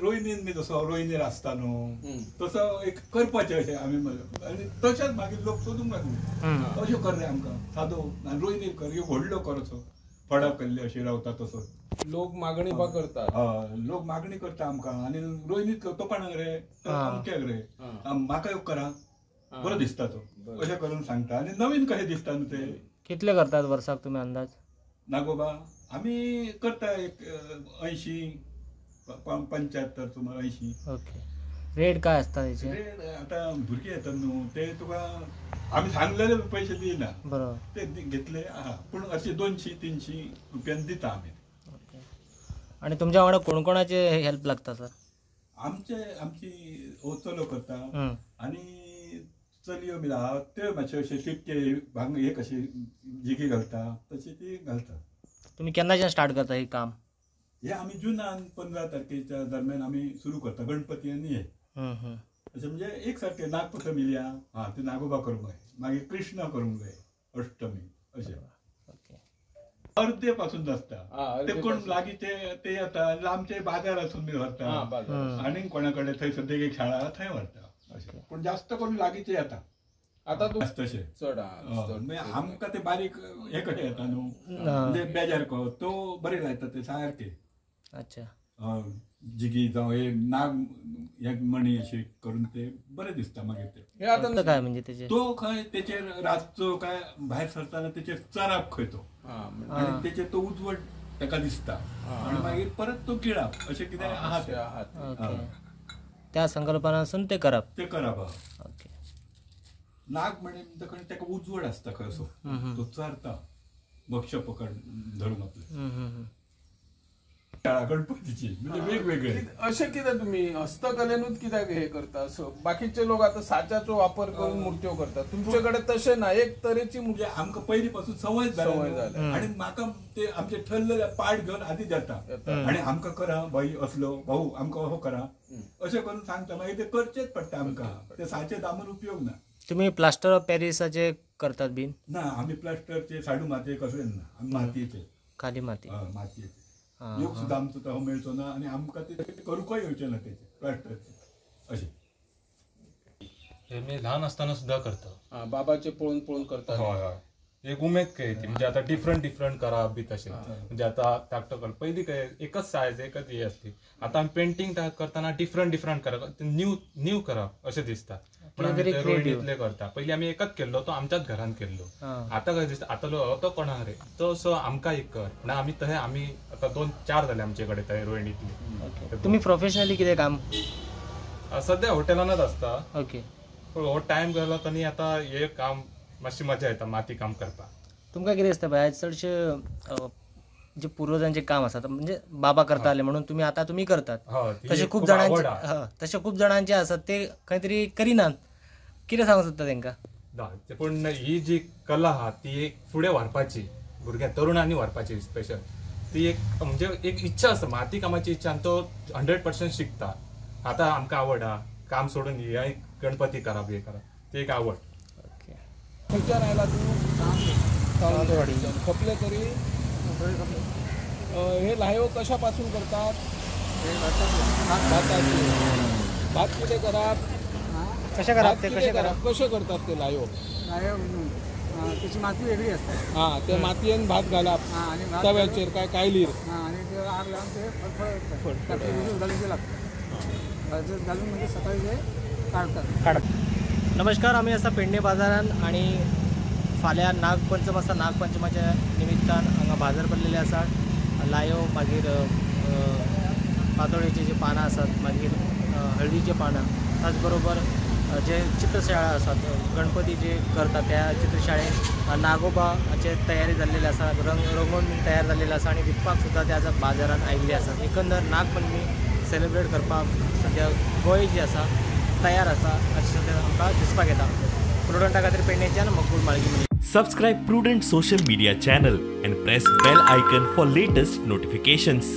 रोहिणीन बी जसो रोहिणीर आसता न्हू तसो एक करपाचें अशें आमी आनी तशेंच मागीर लोक सोदूंक लागले अशें कर रे आमकां सादो रोहिणीर कर व्हडलो कर असो फडा केल्ले अशें रावता तसो लोक मागणी करतात लोक मागणी करता आमकां आनी रोहिणीत तोपाणाक रे अमक्याक रे म्हाका एक करा बरो दिसता तो अशें करून सांगता आनी नवीन कशें दिसता न्हू ते कितले करतात वर्साक तुमी अंदाज नागोबा आमी करता एक 80 75 सुमार 80. ओके रेट काय असता त्याचे रेट आता भुरगे येतात न्हू ते तुका आमी सांगलेले पैसे दिना बरोबर ते घेतले पूण अशे 200-300 रुपयान दिता आमी. आणि तुमच्या वांगडा कोणकोणाचे हेल्प लागता सर? आमची चलो करता आनी चलयो बी आहा ते मातशे अशे शिटके हे कशे जिकी घालता तशी ती घालता. तुम्ही केन्नाच्यान स्टार्ट करता हे काम? हे आमी जुनान 15 तारखेच्या दरम्यान आमी सुरू करता गणपती आनी हे अशें म्हणजे एक सारखे नागपंचमील्या ते नागोबा करूंक जाय मागीर कृष्ण करूंक जाय अष्टमी अशें अर्दे पासून आसता ते कोण लागीं ते येता आमचे बाजार आसून बी व्हरता आनी कोणा कडेन थंय सद्याक एक शाळा थंय व्हरता अशें पूण जास्त करून लागींचे येता. आता तू तशें चड आमकां ते बारीक हे कडेन येता न्हू म्हणजे बेजार को तो बरे लायता ते सारके. अच्छा जिगी जावं हे नाग एक मणी अशें करून ते बरें दिसता मागीर ते आता काय म्हणजे तेचे तो खंय तेचेर रातचो काय भायर सरताना तेचेर चराप खंय तो आनी तेचेर तो उजवड ताका दिसता आनी मागीर परत तो किळाप अशें कितें आहा ते त्या संकल्पनासून ते करप ओके. नाग म्हणजे ताका उजवड आसता खंय असो तो चरता भक्ष पकड धरून आपले गणपतीची म्हणजे वेगवेगळे अशें कितें तुमी हस्तकलेनूच कित्याक हे करता? बाकीचे लोक आता साच्याचो वापर करून मुर्त्यो करतात तुमचे कडेन तशें ना एक तरेची म्हणजे आमकां पयलीं पासून संवय जाली आनी म्हाका ते आमचे ठरलेले पाठ घेवन आदी जाता आनी आमकां करा भाई असलो भाऊ आमकां हो करा अशें करून सांगता मागीर ते करचेच पडटा आमकां ते साचे दामून उपयोग ना. तुम्ही प्लास्टर ऑफ पॅरिसाचे करतात बीन? ना आमी प्लास्टरचे साडू मातये कसले ना आमी मातयेचे खाली माती मातयेचे योग सुद्धा आमचो तो मेळचो ना आनी आमकां ते करूंकय येवचें ना तेचे प्लास्टरचे अशें. हे मी ल्हान आसतना सुद्धा करता बाबाचे पळोवन पळोवन करता. हय हय एक उमेद कही ती म्हणजे आता डिफरंट करप बी तशें म्हणजे आता धाकटो पयलीं काय एकच सायज एकच हे आसली आता आमी पेंटिंग करतना डिफरंट करप न्यू करप अशें दिसता पण आमी रोहिणीतले करता. पयलीं आमी एकच केल्लो तो आमच्याच घरान केल्लो आतां काय दिसता आता तो कोणाक रे तो सो आमकां एक कर म्हणून आमी तशें आमी आता 2-4 जाले आमचे कडेन थंय रोहिणीतले. तुम्ही प्रोफेशनली कितें काम? सध्या हॉटेलानच आसता. ओके हो टायम गेलो तरी आता हे काम मातशी मजा येता माती काम करपाक. तुमकां कितें दिसता पळय चडशे जे पुर्वजांचे काम आसा म्हणजे बाबा करताले म्हणून तुम्ही करतात तसे खूप जाणांचे आसात ते खंय तरी करिनात कितें सांगूंक सोदता तेंकां? पूण ही जी कला आहा ती एक फुडें व्हरपाची भुरग्यां तरुणांनी व्हरपाची स्पेशल ती एक म्हणजे एक इच्छा आसता माती कामाची इच्छा आनी तो 100% शिकता. आता आमकां आवड आहा काम सोडून हे गणपती करप हे करप ती एक आवड. ओके खंयच्यान आयला तूं? खपले तरी हे लाह्यो कशापासून करतात? भात कितें करप? कशें करतात ते लाह्यो? त्याची माती वेगळी असते ते मातयेन भात घालप तव्याचेर काय कायलीर आणि ते आग लावून ते फळफळ घालून लागतं घालून म्हणजे सकाळी ते काढतात. नमस्कार आम्ही असा पेडणे बाजारात आणि फाल्यां नागपंचम आसा नागपंचमाच्या निमित्तान हांगा बाजार भरलेले आसा. लायो मागीर पातोळेचे जे पानां आसात मागीर हळदीचे पानां त्याच बरोबर जे चित्रशाळा आसात गणपती जे करतात त्या चित्रशाळेत नागोबाचे तयारी जाल्लेली आसा रंगोवन तयार जाल्लेले आसा आणि विकपाक सुद्दां त्या बाजारात आयिल्ले आसात. एकंदर नागपंचमी सेलिब्रेट करपाक सद्या गोंय जे आसा तयार आसा अशें सद्या आमकां दिसपाक येता. प्रुडंटा खातीर पेडणेच्यान मकबूल Malgi. Subscribe Prudent social media channel and press bell icon for latest notifications.